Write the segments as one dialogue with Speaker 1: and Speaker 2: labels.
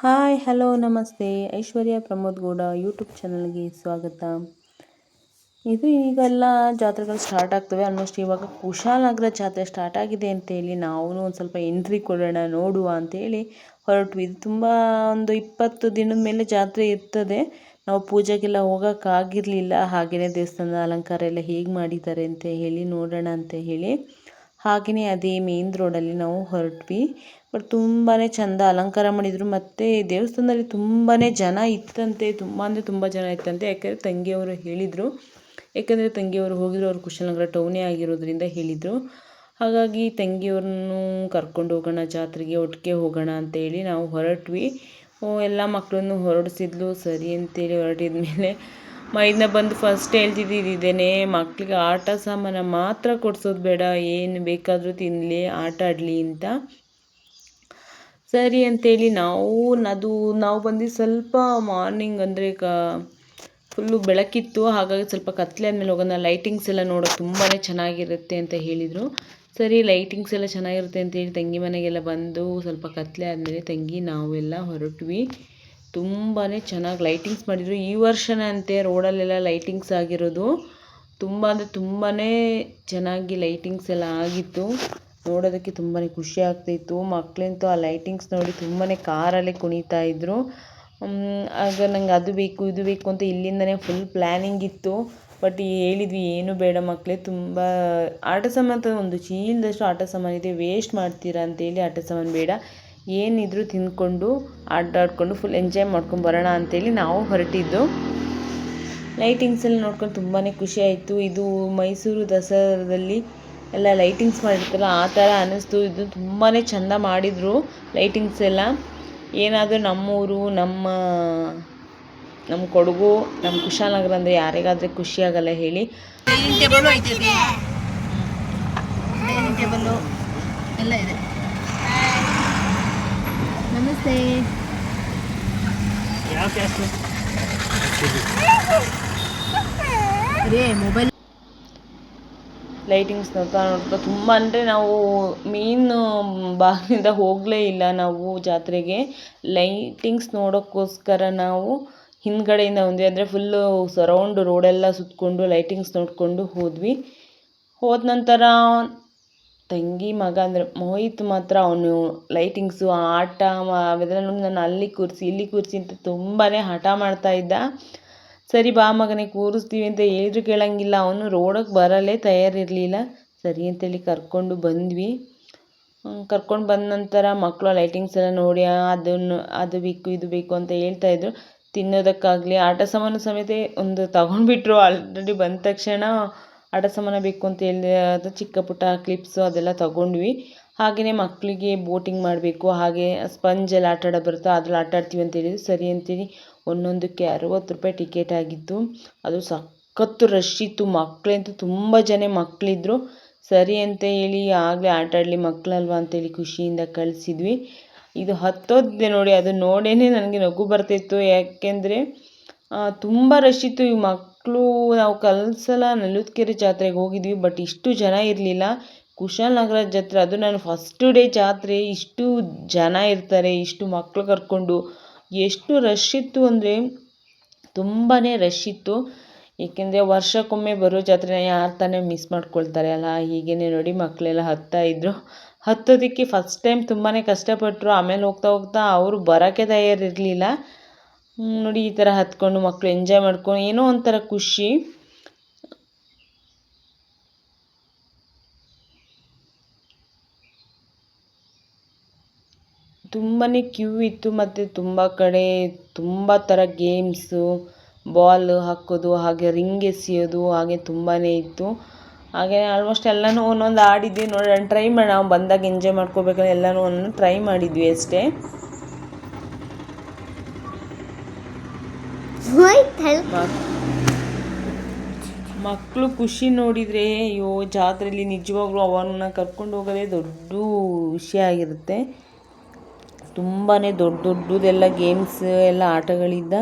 Speaker 1: Hi hello ನಮಸ್ತೆ. ಐಶ್ವರ್ಯ Pramod Gowda YouTube ಚಾನಲ್ಗೆ ಸ್ವಾಗತ. ಈಗೆಲ್ಲ ಜಾತ್ರೆಗಳು ಸ್ಟಾರ್ಟ್ ಆಗ್ತವೆ. ಆಲ್ಮೋಸ್ಟ್ ಇವಾಗ ಕುಶಾಲನಗರ ಜಾತ್ರೆ ಸ್ಟಾರ್ಟ್ ಆಗಿದೆ ಅಂತೇಳಿ ನಾವು ಒಂದು ಸ್ವಲ್ಪ ಎಂಟ್ರಿ ಕೊಡೋಣ ನೋಡುವ ಅಂತೇಳಿ ಹೊರಟ್ವಿ. ಇದು ತುಂಬ ಒಂದು 20 ದಿನದ ಮೇಲೆ ಜಾತ್ರೆ ಇರ್ತದೆ. ನಾವು ಪೂಜೆಗೆಲ್ಲ ಹೋಗೋಕ್ಕಾಗಿರಲಿಲ್ಲ. ಹಾಗೆಯೇ ದೇವಸ್ಥಾನದ ಅಲಂಕಾರ ಎಲ್ಲ ಹೇಗೆ ಮಾಡಿದ್ದಾರೆ ಅಂತ ಹೇಳಿ ನೋಡೋಣ ಅಂತ ಹೇಳಿ ಹಾಗೆಯೇ ಅದೇ ಮೇನ್ ರೋಡಲ್ಲಿ ನಾವು ಹೊರಟ್ವಿ. ಬಟ್ ತುಂಬಾ ಚೆಂದ ಅಲಂಕಾರ ಮಾಡಿದರು. ಮತ್ತು ದೇವಸ್ಥಾನದಲ್ಲಿ ತುಂಬಾ ಜನ ಇತ್ತಂತೆ, ತುಂಬ ಅಂದರೆ ತುಂಬ ಜನ ಇತ್ತಂತೆ. ಯಾಕೆಂದರೆ ತಂಗಿಯವರು ಹೇಳಿದರು, ಯಾಕೆಂದರೆ ತಂಗಿಯವರು ಹೋಗಿದ್ರು, ಅವರು ಕುಶಾಲನಗರ ಟೌನೇ ಆಗಿರೋದ್ರಿಂದ ಹೇಳಿದರು. ಹಾಗಾಗಿ ತಂಗಿಯವ್ರನ್ನೂ ಕರ್ಕೊಂಡು ಹೋಗೋಣ ಜಾತ್ರೆಗೆ, ಒಟ್ಟಿಗೆ ಹೋಗೋಣ ಅಂತೇಳಿ ನಾವು ಹೊರಟ್ವಿ. ಎಲ್ಲ ಮಕ್ಕಳನ್ನು ಹೊರಡಿಸಿದ್ಲು, ಸರಿ ಅಂತೇಳಿ ಹೊರಟಿದ ಮೇಲೆ ಮೈದನ ಬಂದು ಫಸ್ಟ್ ಹೇಳ್ತಿದ್ದಿದ್ದೇನೆ, ಮಕ್ಕಳಿಗೆ ಆಟ ಸಾಮಾನು ಮಾತ್ರ ಕೊಡಿಸೋದು ಬೇಡ, ಏನು ಬೇಕಾದರೂ ತಿನ್ನಲಿ, ಆಟ ಆಡಲಿ ಅಂತ. ಸರಿ ಅಂತೇಳಿ ನಾವು ಬಂದು ಸ್ವಲ್ಪ ಮಾರ್ನಿಂಗ್ ಅಂದರೆ ಫುಲ್ಲು ಬೆಳಕಿತ್ತು. ಹಾಗಾಗಿ ಸ್ವಲ್ಪ ಕತ್ಲೆ ಆದಮೇಲೆ ಹೋಗೋಣ, ಲೈಟಿಂಗ್ಸ್ ಎಲ್ಲ ನೋಡೋಕೆ ತುಂಬಾ ಚೆನ್ನಾಗಿರುತ್ತೆ ಅಂತ ಹೇಳಿದರು. ಸರಿ ಲೈಟಿಂಗ್ಸ್ ಎಲ್ಲ ಚೆನ್ನಾಗಿರುತ್ತೆ ಅಂತೇಳಿ ತಂಗಿ ಮನೆಗೆಲ್ಲ ಬಂದು ಸ್ವಲ್ಪ ಕತ್ಲೆ ಆದಮೇಲೆ ತಂಗಿ ನಾವೆಲ್ಲ ಹೊರಟ್ವಿ. ತುಂಬಾ ಚೆನ್ನಾಗಿ ಲೈಟಿಂಗ್ಸ್ ಮಾಡಿದರು. ಈ ವರ್ಷನೇ ಅಂತೆ ರೋಡಲ್ಲೆಲ್ಲ ಲೈಟಿಂಗ್ಸ್ ಆಗಿರೋದು. ತುಂಬ ಅಂದರೆ ತುಂಬಾ ಚೆನ್ನಾಗಿ ಲೈಟಿಂಗ್ಸ್ ಎಲ್ಲ ಆಗಿತ್ತು. ನೋಡೋದಕ್ಕೆ ತುಂಬಾ ಖುಷಿ ಆಗ್ತಾಯಿತ್ತು. ಮಕ್ಕಳಂತೂ ಆ ಲೈಟಿಂಗ್ಸ್ ನೋಡಿ ತುಂಬಾ ಕಾರಲ್ಲೇ ಕುಣಿತಾ ಇದ್ದರು. ಆಗ ನಂಗೆ ಅದು ಬೇಕು ಇದು ಬೇಕು ಅಂತ ಇಲ್ಲಿಂದನೇ ಫುಲ್ ಪ್ಲ್ಯಾನಿಂಗ್ ಇತ್ತು. ಬಟ್ ಹೇಳಿದ್ವಿ ಏನು ಬೇಡ ಮಕ್ಕಳೇ, ತುಂಬ ಆಟ ಸಾಮಾನು ಒಂದು ಚೀಲದಷ್ಟು ಆಟ ಸಾಮಾನಿದೆ, ವೇಸ್ಟ್ ಮಾಡ್ತೀರಾ ಅಂತೇಳಿ ಆಟ ಸಾಮಾನು ಬೇಡ, ಏನಿದ್ರು ತಿಂದ್ಕೊಂಡು ಆಟಾಡಿಕೊಂಡು ಫುಲ್ ಎಂಜಾಯ್ ಮಾಡ್ಕೊಂಡು ಬರೋಣ ಅಂತೇಳಿ ನಾವು ಹೊರಟಿದ್ದು. ಲೈಟಿಂಗ್ಸ್ ಎಲ್ಲ ನೋಡ್ಕೊಂಡು ತುಂಬಾ ಖುಷಿ ಆಯಿತು. ಇದು ಮೈಸೂರು ದಸರಾದಲ್ಲಿ ಎಲ್ಲ ಲೈಟಿಂಗ್ಸ್ ಮಾಡಿರ್ತಾರಲ್ಲ ಆ ಥರ ಅನ್ನಿಸ್ತು. ಇದು ತುಂಬಾ ಚೆಂದ ಮಾಡಿದರು ಲೈಟಿಂಗ್ಸ್ ಎಲ್ಲ. ಏನಾದರೂ ನಮ್ಮೂರು, ನಮ್ಮ ಕೊಡಗು, ನಮ್ಮ ಕುಶಾಲನಗರ ಅಂದರೆ ಯಾರಿಗಾದರೆ ಖುಷಿ ಆಗಲ್ಲ ಹೇಳಿ.
Speaker 2: ಡೈನಿಂಗ್ ಟೇಬಲು ಐತೆ, ಡೈನಿಂಗ್ ಟೇಬಲು ಎಲ್ಲ ಇದೆ. ನಮಸ್ತೆ. ಯಾವ ಕ್ಯಾಸ್ಟ್ ರೇ ಮೊಬೈಲ್
Speaker 1: ಲೈಟಿಂಗ್ಸ್ ನೋಡ್ತಾ ತುಂಬ ಅಂದರೆ ನಾವು ಮೇನ್ ಬಾಗಿಲಿಂದ ಹೋಗಲೇ ಇಲ್ಲ ನಾವು ಜಾತ್ರೆಗೆ. ಲೈಟಿಂಗ್ಸ್ ನೋಡೋಕ್ಕೋಸ್ಕರ ನಾವು ಹಿಂದ್ಗಡೆಯಿಂದ ಬಂದ್ವಿ. ಅಂದರೆ ಫುಲ್ಲು ಸರೌಂಡ್ ರೋಡೆಲ್ಲ ಸುತ್ತಕೊಂಡು ಲೈಟಿಂಗ್ಸ್ ನೋಡಿಕೊಂಡು ಹೋದ್ವಿ. ಹೋದ ನಂತರ ತಂಗಿ ಮಗ ಅಂದರೆ ಮೋಹಿತ್ ಮಾತ್ರ ಅವನು ಲೈಟಿಂಗ್ಸು ಆಟ ಅವೆಲ್ಲ ನೋಡಿ ನಾನು ಅಲ್ಲಿ ಕೂರಿಸಿ ಇಲ್ಲಿ ಕೂರಿಸಿ ಅಂತ ತುಂಬಾ ಹಠ ಮಾಡ್ತಾಯಿದ್ದ. ಸರಿ ಬಾ ಮಗನೇ ಕೂರಿಸ್ತೀವಿ ಅಂತ ಹೇಳಿದ್ರು ಕೇಳೋಂಗಿಲ್ಲ. ಅವನು ರೋಡಿಗೆ ಬರಲೇ ತಯಾರಿರಲಿಲ್ಲ. ಸರಿ ಅಂತೇಳಿ ಕರ್ಕೊಂಡು ಬಂದ್ವಿ. ಕರ್ಕೊಂಡು ಬಂದ ನಂತರ ಮಕ್ಕಳು ಲೈಟಿಂಗ್ಸ್ ಎಲ್ಲ ನೋಡಿ ಅದು ಬೇಕು ಇದು ಬೇಕು ಅಂತ ಹೇಳ್ತಾಯಿದ್ರು. ತಿನ್ನೋದಕ್ಕಾಗಲಿ ಆಟ ಸಾಮಾನು ಸಮೇತ ಒಂದು ತಗೊಂಡ್ಬಿಟ್ರು. ಆಲ್ರೆಡಿ ಬಂದ ತಕ್ಷಣ ಆಟ ಸಾಮಾನು ಬೇಕು ಅಂತ ಹೇಳಿದೆ. ಅದು ಚಿಕ್ಕ ಪುಟ್ಟ ಕ್ಲಿಪ್ಸು ಅದೆಲ್ಲ ತಗೊಂಡ್ವಿ. ಹಾಗೆಯೇ ಮಕ್ಕಳಿಗೆ ಬೋಟಿಂಗ್ ಮಾಡಬೇಕು, ಹಾಗೆ ಸ್ಪಂಜಲ್ಲಿ ಆಟ ಆಡೋ ಬರುತ್ತೋ ಅದ್ರಲ್ಲಿ ಆಟ ಆಡ್ತೀವಿ ಅಂತ ಹೇಳಿದ್ರು. ಸರಿ ಅಂತೇಳಿ ಒಂದೊಂದಕ್ಕೆ 60 ರೂಪಾಯಿ ಟಿಕೆಟ್ ಆಗಿತ್ತು. ಅದು ಸಖತ್ತು ರಶ್ ಇತ್ತು. ಮಕ್ಕಳಂತೂ ತುಂಬ ಜನ ಮಕ್ಕಳಿದ್ರು. ಸರಿ ಅಂತ ಹೇಳಿ ಆಗಲೇ ಆಟ ಆಡಲಿ ಮಕ್ಕಳಲ್ವ ಅಂತೇಳಿ ಖುಷಿಯಿಂದ ಕಳಿಸಿದ್ವಿ. ಇದು ಹತ್ತೋದಿದೆ ನೋಡಿ, ಅದು ನೋಡೇ ನನಗೆ ನಗು ಬರ್ತಾಯಿತ್ತು. ಯಾಕೆಂದರೆ ತುಂಬ ರಶ್ ಇತ್ತು. ಈ ಮಕ್ಕಳು ನಾವು ಕಲ್ಸಲ ನೆಲುತ್ಕೆರೆ ಜಾತ್ರೆಗೆ ಹೋಗಿದ್ವಿ, ಬಟ್ ಇಷ್ಟು ಜನ ಇರಲಿಲ್ಲ. ಕುಶಾಲನಗರ ಜಾತ್ರೆ ಅದು ನಾನು ಫಸ್ಟ್ ಡೇ ಜಾತ್ರೆ, ಇಷ್ಟು ಜನ ಇರ್ತಾರೆ, ಇಷ್ಟು ಮಕ್ಕಳು ಕರ್ಕೊಂಡು ಎಷ್ಟು ರಶ್ ಇತ್ತು ಅಂದರೆ ತುಂಬಾ ರಶ್ ಇತ್ತು. ಏಕೆಂದರೆ ವರ್ಷಕ್ಕೊಮ್ಮೆ ಬರೋ ಜಾತ್ರೆನ ಯಾರು ತಾನೇ ಮಿಸ್ ಮಾಡ್ಕೊಳ್ತಾರೆ ಅಲ್ಲ. ಹೀಗೇ ನೋಡಿ ಮಕ್ಕಳೆಲ್ಲ ಹತ್ತೋದಕ್ಕೆ ಫಸ್ಟ್ ಟೈಮ್ ತುಂಬಾ ಕಷ್ಟಪಟ್ಟರು. ಆಮೇಲೆ ಹೋಗ್ತಾ ಹೋಗ್ತಾ ಅವರು ಬರೋಕ್ಕೆ ತಯಾರಿರಲಿಲ್ಲ. ನೋಡಿ ಈ ಥರ ಹತ್ಕೊಂಡು ಮಕ್ಕಳು ಎಂಜಾಯ್ ಮಾಡ್ಕೊಂಡು ಏನೋ ಒಂಥರ ಖುಷಿ. ತುಂಬಾ ಕ್ಯೂ ಇತ್ತು. ಮತ್ತು ತುಂಬ ಕಡೆ ತುಂಬ ಥರ ಗೇಮ್ಸು, ಬಾಲ್ ಹಾಕೋದು, ಹಾಗೆ ರಿಂಗ್ ಎಸೆಯೋದು, ಹಾಗೆ ತುಂಬಾ ಇತ್ತು. ಹಾಗೆ ಆಲ್ಮೋಸ್ಟ್ ಎಲ್ಲನೂ ಒಂದೊಂದು ಆಡಿದ್ವಿ. ನೋಡೋಣ ಟ್ರೈ ಮಾಡಿ, ನಾವು ಬಂದಾಗ ಎಂಜಾಯ್ ಮಾಡ್ಕೋಬೇಕಂದ್ರೆ ಎಲ್ಲನೂ ಒಂದೊಂದು ಟ್ರೈ ಮಾಡಿದ್ವಿ ಅಷ್ಟೇ. ಮಕ್ಕಳು ಖುಷಿ ನೋಡಿದರೆ ಅಯ್ಯೋ ಜಾತ್ರೆಯಲ್ಲಿ ನಿಜವಾಗ್ಲೂ ಅವನ್ನ ಕರ್ಕೊಂಡು ಹೋಗೋದೇ ದೊಡ್ಡ ವಿಷಯ ಆಗಿರುತ್ತೆ. ತುಂಬಾ ದೊಡ್ಡದೆಲ್ಲ ಗೇಮ್ಸ್ ಎಲ್ಲ ಆಟಗಳಿದ್ದ.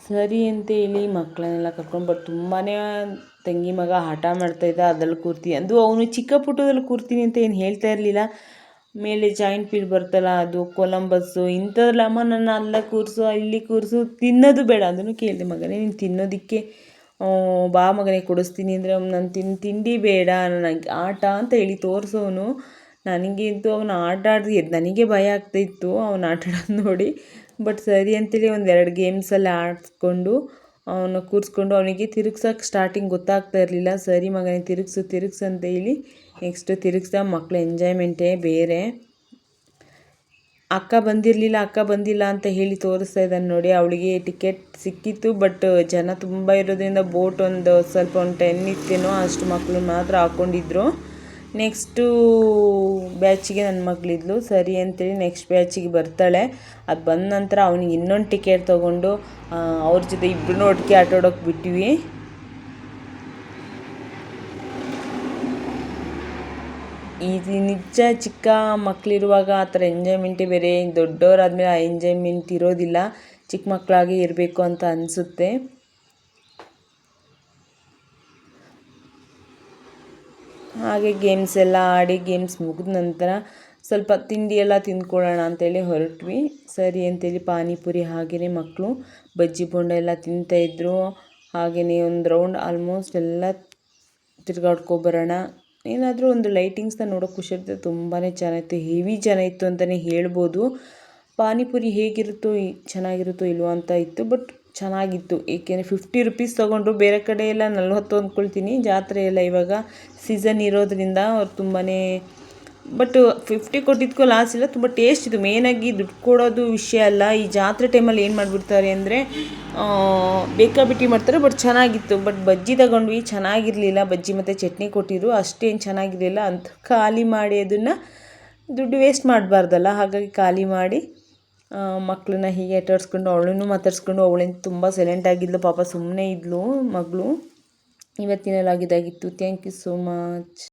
Speaker 1: ಸರಿ ಅಂತೇಳಿ ಮಕ್ಕಳನ್ನೆಲ್ಲ ಕರ್ಕೊಂಡು ಬಟ್ ತುಂಬಾ ತಂಗಿ ಮಗ ಹಠ ಮಾಡ್ತಾಯಿದ್ದ, ಅದ್ರಲ್ಲಿ ಕೂರ್ತೀನಿ ಅದು ಅವನು ಚಿಕ್ಕ ಪುಟ್ಟದಲ್ಲಿ ಕೂರ್ತೀನಿ ಅಂತ ಏನು ಹೇಳ್ತಾ ಇರಲಿಲ್ಲ. ಮೇಲೆ ಜಾಯಿಂಟ್ ವೀಲ್ ಬರ್ತಲ್ಲ ಅದು ಕೊಲಂಬಸ್ಸು ಇಂಥದ್ದೆಲ್ಲ ಅಮ್ಮ ನನ್ನ ಅಲ್ಲ ಕೂರಿಸು ಇಲ್ಲಿ ಕೂರಿಸು ತಿನ್ನೋದು ಬೇಡ ಅದನ್ನು ಕೇಳಿದೆ ಮಗನೇ ನೀನು ತಿನ್ನೋದಕ್ಕೆ ಬಾ ಮಗನೇ ಕೊಡಿಸ್ತೀನಿ ಅಂದರೆ ನಾನು ತಿಂಡಿ ಬೇಡ ನನಗೆ ಆಟ ಅಂತ ಹೇಳಿ ತೋರಿಸೋನು ನನಗೆ ಇದ್ದು ಅವನು ಆಟ ಆಡಿ ನನಗೆ ಭಯ ಆಗ್ತಾಯಿತ್ತು ಅವನು ಆಟ ಆಡೋದು ನೋಡಿ. ಬಟ್ ಸರಿ ಅಂತೇಳಿ ಒಂದೆರಡು ಗೇಮ್ಸೆಲ್ಲ ಆಡಿಸ್ಕೊಂಡು ಅವನು ಕೂರಿಸ್ಕೊಂಡು ಅವನಿಗೆ ತಿರುಗ್ಸೋಕೆ ಸ್ಟಾರ್ಟಿಂಗ್ ಗೊತ್ತಾಗ್ತಾ ಇರಲಿಲ್ಲ. ಸರಿ ಮಗನೇ ತಿರುಗ್ಸು ಅಂತ ಹೇಳಿ ನೆಕ್ಸ್ಟು ತಿರುಗಿಸ್ದ. ಮಕ್ಕಳು ಎಂಜಾಯ್ಮೆಂಟೇ ಬೇರೆ. ಅಕ್ಕ ಬಂದಿಲ್ಲ ಅಂತ ಹೇಳಿ ತೋರಿಸ್ತಾ ಇದ್ದಾನೆ ನೋಡಿ. ಅವಳಿಗೆ ಟಿಕೆಟ್ ಸಿಕ್ಕಿತ್ತು, ಬಟ್ ಜನ ತುಂಬ ಇರೋದ್ರಿಂದ ಬೋಟ್ ಒಂದು 10 ಇತ್ತೇನೋ ಅಷ್ಟು ಮಕ್ಕಳು ಮಾತ್ರ ಹಾಕ್ಕೊಂಡಿದ್ರು. ನೆಕ್ಸ್ಟು ಬ್ಯಾಚಿಗೆ ನನ್ನ ಮಗಳಿದ್ಲು. ಸರಿ ಅಂತೇಳಿ ನೆಕ್ಸ್ಟ್ ಬ್ಯಾಚಿಗೆ ಬರ್ತಾಳೆ. ಅದು ಬಂದ ನಂತರ ಅವನಿಗೆ ಇನ್ನೊಂದು ಟಿಕೆಟ್ ತೊಗೊಂಡು ಅವ್ರ ಜೊತೆ ಇಬ್ಬರೂ ಒಟ್ಟಿಗೆ ಆಟಾಡೋಕೆ ಬಿಟ್ವಿ. ಇದು ನಿಜ, ಚಿಕ್ಕ ಮಕ್ಕಳಿರುವಾಗ ಆ ಥರ ಎಂಜಾಯ್ಮೆಂಟೇ ಬೇರೆ. ದೊಡ್ಡವರಾದ್ಮೇಲೆ ಆ ಎಂಜಾಯ್ಮೆಂಟ್ ಇರೋದಿಲ್ಲ. ಚಿಕ್ಕ ಮಕ್ಕಳಾಗೆ ಇರಬೇಕು ಅಂತ ಅನಿಸುತ್ತೆ. ಹಾಗೆ ಗೇಮ್ಸ್ ಎಲ್ಲ ಆಡಿ ಗೇಮ್ಸ್ ಮುಗಿದ ನಂತರ ಸ್ವಲ್ಪ ತಿಂಡಿ ಎಲ್ಲ ತಿಂದ್ಕೊಳ್ಳೋಣ ಅಂತೇಳಿ ಹೊರಟ್ವಿ. ಸರಿ ಅಂತೇಳಿ ಪಾನಿಪುರಿ ಹಾಗೆಯೇ ಮಕ್ಕಳು ಬಜ್ಜಿ ಬೋಂಡ ಎಲ್ಲ ತಿಂತಾಯಿದ್ರು. ಹಾಗೆಯೇ ಒಂದು ರೌಂಡ್ ಆಲ್ಮೋಸ್ಟ್ ಎಲ್ಲ ತಿರ್ಗಾಡ್ಕೊಬರೋಣ, ಏನಾದರೂ ಒಂದು ಲೈಟಿಂಗ್ಸ್ನ ನೋಡೋಕೆ ಖುಷಿ ಇರ್ತದೆ. ತುಂಬಾ ಚೆನ್ನಾಗಿತ್ತು, ಹೆವಿ ಜನ ಇತ್ತು ಅಂತಲೇ ಹೇಳ್ಬೋದು. ಪಾನಿಪುರಿ ಹೇಗಿರುತ್ತೋ ಚೆನ್ನಾಗಿರುತ್ತೋ ಇಲ್ವೋ ಅಂತ ಇತ್ತು, ಬಟ್ ಚೆನ್ನಾಗಿತ್ತು. ಏಕೆಂದರೆ 50 ರುಪೀಸ್ ತೊಗೊಂಡ್ರು. ಬೇರೆ ಕಡೆ ಎಲ್ಲ 40 ಅಂದ್ಕೊಳ್ತೀನಿ. ಜಾತ್ರೆ ಎಲ್ಲ ಇವಾಗ ಸೀಸನ್ ಇರೋದ್ರಿಂದ ಅವ್ರು ತುಂಬಾ, ಬಟ್ 50 ಕೊಟ್ಟಿದ್ದಕ್ಕೂ ಲಾಸ್ ಇಲ್ಲ. ತುಂಬ ಟೇಸ್ಟ್ ಇತ್ತು. ಮೇಯ್ನಾಗಿ ದುಡ್ಡು ಕೊಡೋದು ವಿಷಯ ಅಲ್ಲ. ಈ ಜಾತ್ರೆ ಟೈಮಲ್ಲಿ ಏನು ಮಾಡಿಬಿಡ್ತಾರೆ ಅಂದರೆ ಬೇಕಾಬಿಟ್ಟಿ ಮಾಡ್ತಾರೆ. ಬಟ್ ಚೆನ್ನಾಗಿತ್ತು. ಬಟ್ ಬಜ್ಜಿ ತಗೊಂಡ್ವಿ, ಚೆನ್ನಾಗಿರಲಿಲ್ಲ. ಬಜ್ಜಿ ಮತ್ತು ಚಟ್ನಿ ಕೊಟ್ಟಿದ್ರು, ಅಷ್ಟೇನು ಚೆನ್ನಾಗಿರಲಿಲ್ಲ ಅಂತ ಖಾಲಿ ಮಾಡಿ ಅದನ್ನು ದುಡ್ಡು ವೇಸ್ಟ್ ಮಾಡಬಾರ್ದಲ್ಲ. ಹಾಗಾಗಿ ಖಾಲಿ ಮಾಡಿ ಮಕ್ಕಳನ್ನ ಹೀಗೆ ಆಟಾಡಿಸ್ಕೊಂಡು ಅವಳನ್ನು ಮಾತಾಡಿಸ್ಕೊಂಡು, ಅವಳೇನು ತುಂಬ ಸೈಲೆಂಟ್ ಆಗಿದ್ಲು ಪಾಪ, ಸುಮ್ಮನೆ ಇದ್ಲು ಮಗಳು. ಇವತ್ತಿನ ಲಾಗ್ ಇದಾಗಿತ್ತು. Thank you so much.